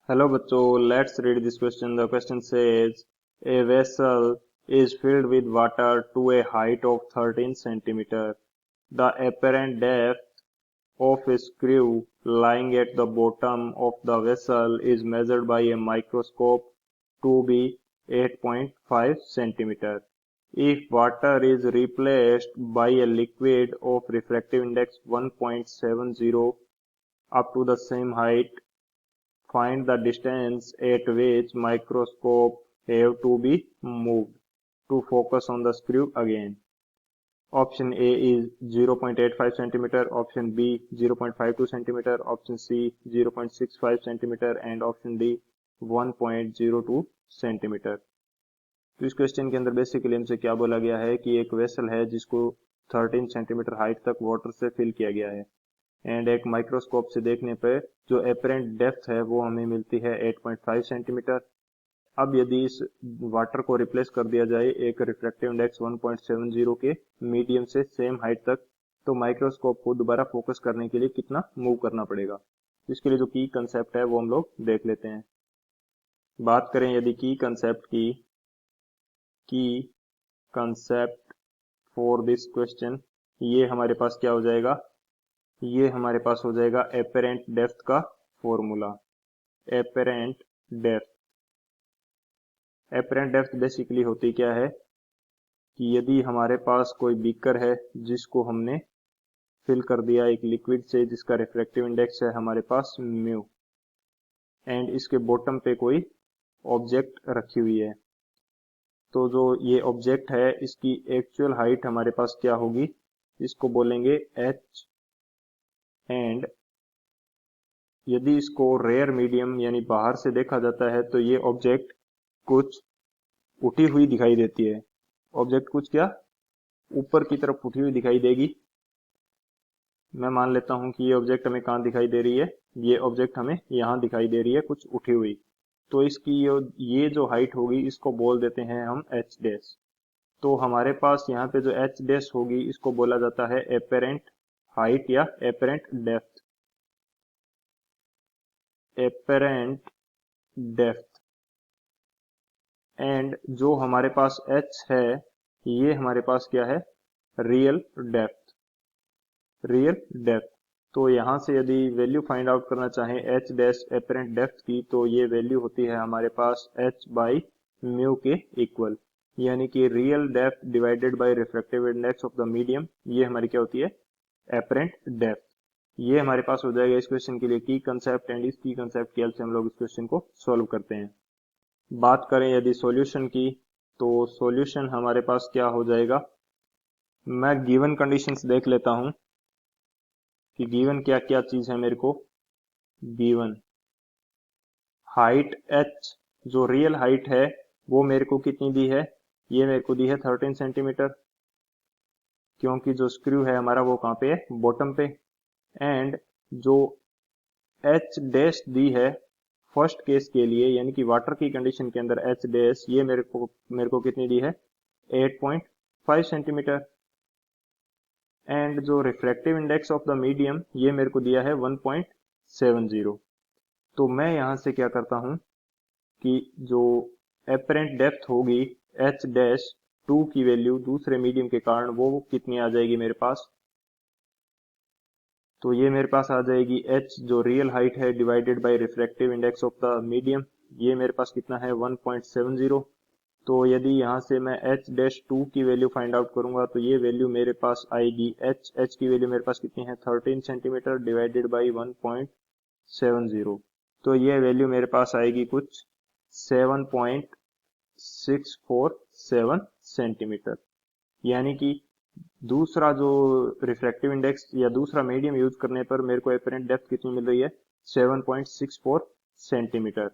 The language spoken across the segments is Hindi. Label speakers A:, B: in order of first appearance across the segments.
A: Hello बच्चों, let's read this question. The question says, a vessel is filled with water to a height of 13 centimeter. The apparent depth of a screw lying at the bottom of the vessel is measured by a microscope to be 8.5 centimeter. If water is replaced by a liquid of refractive index 1.70 up to the same height, find the distance at which microscope have to be moved to focus on the screw again. Option A is 0.85 centimeter, option B 0.52 centimeter, option C 0.65 centimeter and option D 1.02 centimetre. तो इस क्वेश्चन के अंदर बेसिकली हमसे क्या बोला गया है कि एक वेसल है जिसको 13 सेंटीमीटर हाइट तक वाटर से फिल किया गया है एंड एक माइक्रोस्कोप से देखने पर जो एपरेंट डेप्थ है वो हमें मिलती है 8.5 सेंटीमीटर। अब यदि इस वाटर को रिप्लेस कर दिया जाए एक रिफ्रैक्टिव इंडेक्स 1.70 के मीडियम से सेम हाइट तक, तो माइक्रोस्कोप को दोबारा फोकस करने के लिए कितना मूव करना पड़ेगा। इसके लिए जो की कंसेप्ट है वो हम लोग देख लेते हैं। बात करें यदि की कंसेप्ट फॉर दिस क्वेश्चन, ये हमारे पास क्या हो जाएगा, ये हमारे पास हो जाएगा एपरेंट डेप्थ का फॉर्मूला। एपरेंट डेप्थ बेसिकली होती क्या है कि यदि हमारे पास कोई बीकर है जिसको हमने फिल कर दिया एक लिक्विड से जिसका रिफ्रैक्टिव इंडेक्स है हमारे पास म्यू, एंड इसके बॉटम पे कोई ऑब्जेक्ट रखी हुई है, तो जो ये ऑब्जेक्ट है इसकी एक्चुअल हाइट हमारे पास क्या होगी, इसको बोलेंगे एच। एंड यदि इसको रेयर मीडियम यानी बाहर से देखा जाता है तो ये ऑब्जेक्ट कुछ उठी हुई दिखाई देती है। ऑब्जेक्ट कुछ क्या ऊपर की तरफ उठी हुई दिखाई देगी। मैं मान लेता हूं कि ये ऑब्जेक्ट हमें कहां दिखाई दे रही है, ये ऑब्जेक्ट हमें यहां दिखाई दे रही है कुछ उठी हुई, तो इसकी ये जो हाइट होगी इसको बोल देते हैं हम एच डैश। तो हमारे पास यहाँ पे जो एच डैश होगी इसको बोला जाता है एपरेंट हाइट या apparent depth. Apparent depth and जो हमारे पास h है ये हमारे पास क्या है, रियल डेप्थ। तो यहां से यदि वैल्यू फाइंड आउट करना चाहें h डैश एपरेंट डेप्थ की, तो ये वैल्यू होती है हमारे पास h बाई म्यू के इक्वल, यानी कि real depth divided by refractive index of the medium, ये हमारी क्या होती है एपरेंट डेप्थ। ये हमारे पास हो जाएगा इस क्वेश्चन के लिए की कंसेप्ट, एंड इस की कंसेप्ट की हेल्प से हम लोग इस क्वेश्चन को सॉल्व करते हैं। बात करें यदि सॉल्यूशन की, तो सॉल्यूशन हमारे पास क्या हो जाएगा, मैं गिवन कंडीशंस देख लेता हूं कि गिवन क्या क्या चीज है मेरे को। गिवन हाइट h जो रियल हाइट है वो मेरे को कितनी दी है, ये मेरे को दी है 13 सेंटीमीटर, क्योंकि जो स्क्रू है हमारा वो कहाँ पे है बॉटम पे। एंड जो h डैश दी है फर्स्ट केस के लिए यानी कि वाटर की कंडीशन के अंदर h डैश, ये मेरे को कितनी दी है 8.5 सेंटीमीटर। एंड जो refractive index of the medium ये मेरे को दिया है 1.70। तो मैं यहां से क्या करता हूं कि जो एपरेंट डेप्थ होगी h डैश 2 की वैल्यू दूसरे मीडियम के कारण वो कितनी आ जाएगी मेरे पास, तो ये मेरे पास आ जाएगी h जो रियल हाइट है divided by refractive index of the medium, ये मेरे पास कितना है 1.70। तो यदि यहाँ से मैं h डैश 2 की वैल्यू फाइंड आउट करूंगा तो ये वैल्यू मेरे पास आएगी h की वैल्यू मेरे पास कितनी है 13 सेंटीमीटर डिवाइडेड बाई 1.70, तो ये वैल्यू मेरे पास आएगी कुछ 7.647 सेंटीमीटर। यानी कि दूसरा जो रिफ्रैक्टिव इंडेक्स या दूसरा मीडियम यूज करने पर मेरे को एपरेंट डेप्थ कितनी मिल रही है 7.64 सेंटीमीटर।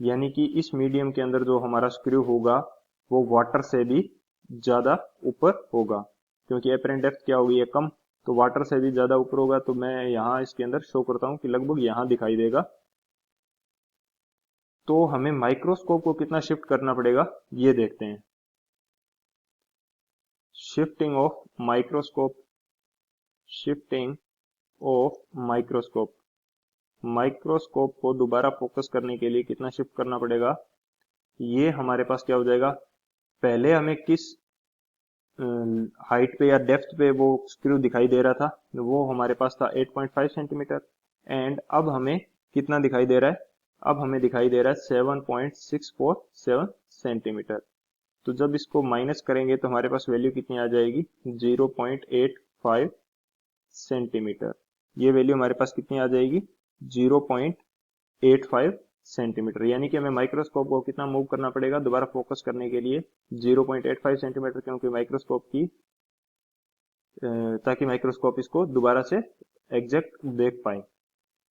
A: यानी कि इस मीडियम के अंदर जो हमारा स्क्रू होगा वो वाटर से भी ज्यादा ऊपर होगा, क्योंकि एपरेंट डेप्थ क्या होगी ये कम, तो वाटर से भी ज्यादा ऊपर होगा। तो मैं यहाँ इसके अंदर शो करता हूँ कि लगभग यहाँ दिखाई देगा। तो हमें माइक्रोस्कोप को कितना शिफ्ट करना पड़ेगा ये देखते हैं। Shifting of microscope, shifting of microscope. Microscope को दोबारा फोकस करने के लिए कितना शिफ्ट करना पड़ेगा, ये हमारे पास क्या हो जाएगा, पहले हमें किस हाइट पे या डेप्थ पे वो स्क्रू दिखाई दे रहा था, वो हमारे पास था 8.5 सेंटीमीटर। एंड अब हमें कितना दिखाई दे रहा है, अब हमें दिखाई दे रहा है 7.647 सेंटीमीटर। तो जब इसको माइनस करेंगे तो हमारे पास वैल्यू कितनी आ जाएगी, 0.85 सेंटीमीटर। ये वैल्यू हमारे पास कितनी आ जाएगी, 0.85 सेंटीमीटर। यानी कि हमें माइक्रोस्कोप को कितना मूव करना पड़ेगा दोबारा फोकस करने के लिए, 0.85 सेंटीमीटर, क्योंकि माइक्रोस्कोप की ताकि माइक्रोस्कोप इसको दोबारा से एग्जैक्ट देख पाए।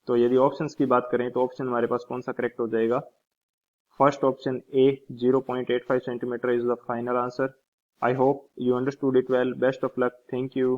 A: तो यदि ऑप्शंस की बात करें तो ऑप्शन हमारे पास कौन सा करेक्ट हो जाएगा, first option A 0.85 centimetre is the final answer. I hope you understood it well. Best of luck. Thank you.